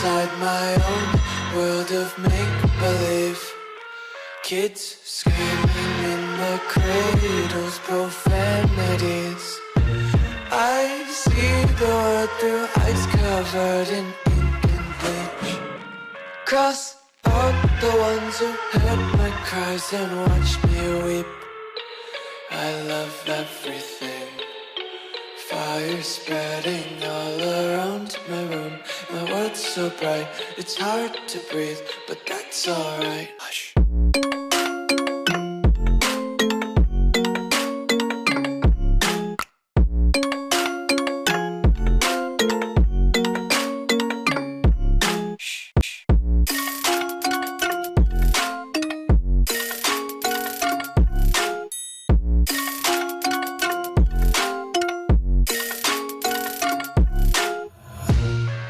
inside my own world of make-believe. Kids screaming in the cradles, profanities. I see the world through ice covered in ink and bleach. Cross out the ones who heard my cries and watched me weep. I love everything. Fire spreading all around my room. My world's so bright, it's hard to breathe, but that's alright. Hush.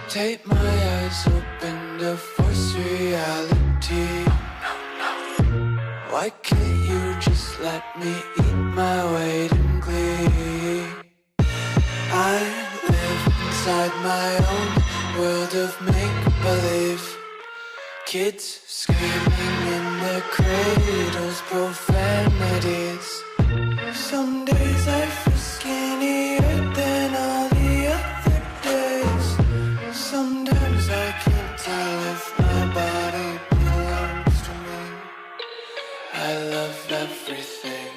Take my eyes open to force reality. Why can't you just let me eat my weight in glee? I live inside my own world of make-believe. Kids screaming in their cradles, profanities. Some days I feel skinnier than all the other days. Sometimes I can't tell if my body belongs to me. I love everything.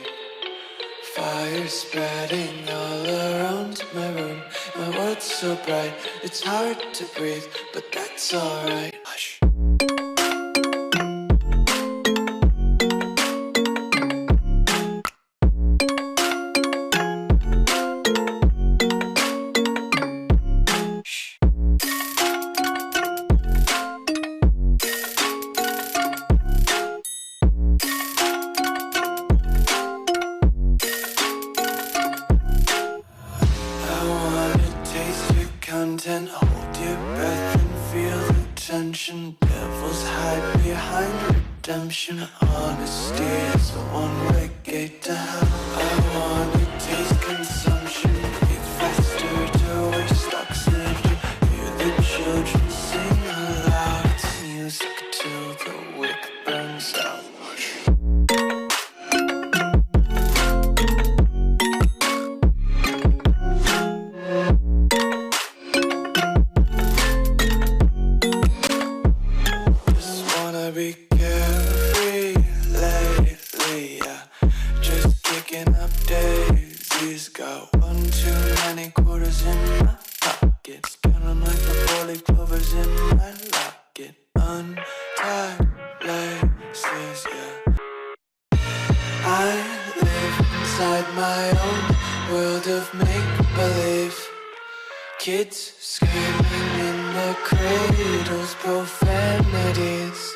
Fire spreading all around my room. My world's so bright, it's hard to breathe, but that's alright. Hush. Content, hold your breath and feel the tension. Devils hide behind redemption. Honesty is a one-way gate to hell. I wanna taste consumption. Breathe faster to waste oxygen. Hear the children sing aloud. It's music till the wick burns out. Be carefree lately, yeah. Just kicking up daisies. Got one too many quarters in my pockets. Counting like the four-leaf clovers in my locket. Untied laces, yeah. I live inside my own world of make-believe. Kids screaming in their cradles, profanities.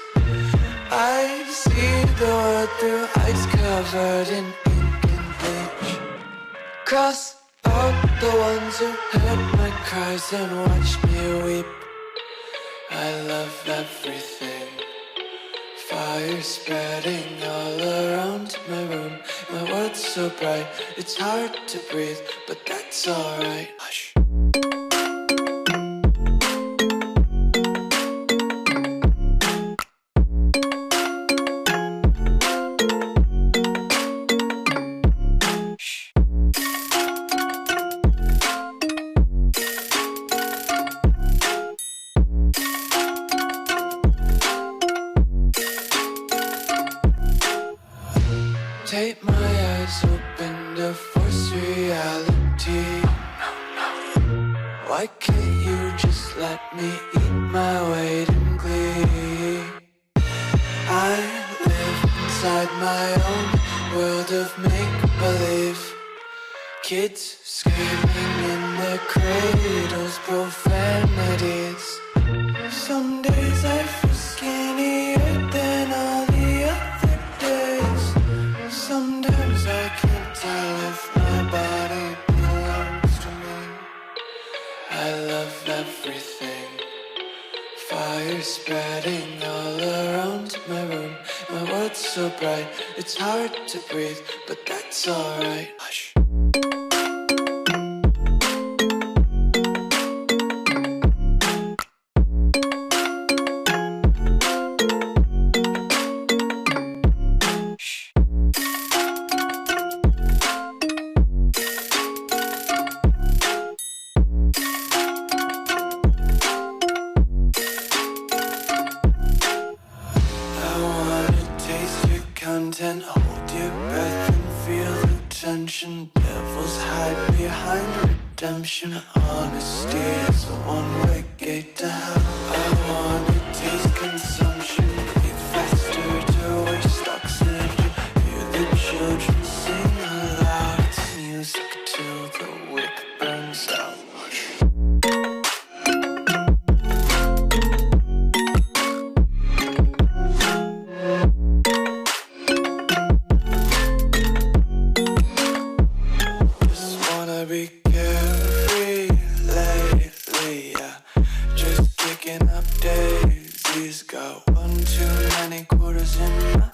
I see the world through ice covered in ink and bleach. Cross out the ones who heard my cries and watched me weep. I love everything. Fire spreading all around my room. My world's so bright, it's hard to breathe, but that's alright. Hush. Take my eyes open to force reality. Why can't you just let me eat my weight in glee? I live inside my own world of make-believe. Kids screaming in their cradles, profanities. Some days I feel skinnier than all the other days. Sometimes I can't tell if my body belongs to me. I love everything. Fire spreading all around my room. My world's so bright, it's hard to breathe, but that's alright. Hush. behind redemption. Honesty is a one-way gate to hell. I wanna taste consumption, breathe faster to waste oxygen. Hear the children sing aloud. It's music till the wick burns out. Be carefree lately, yeah. Just kicking up daisies. Got one too many quarters in my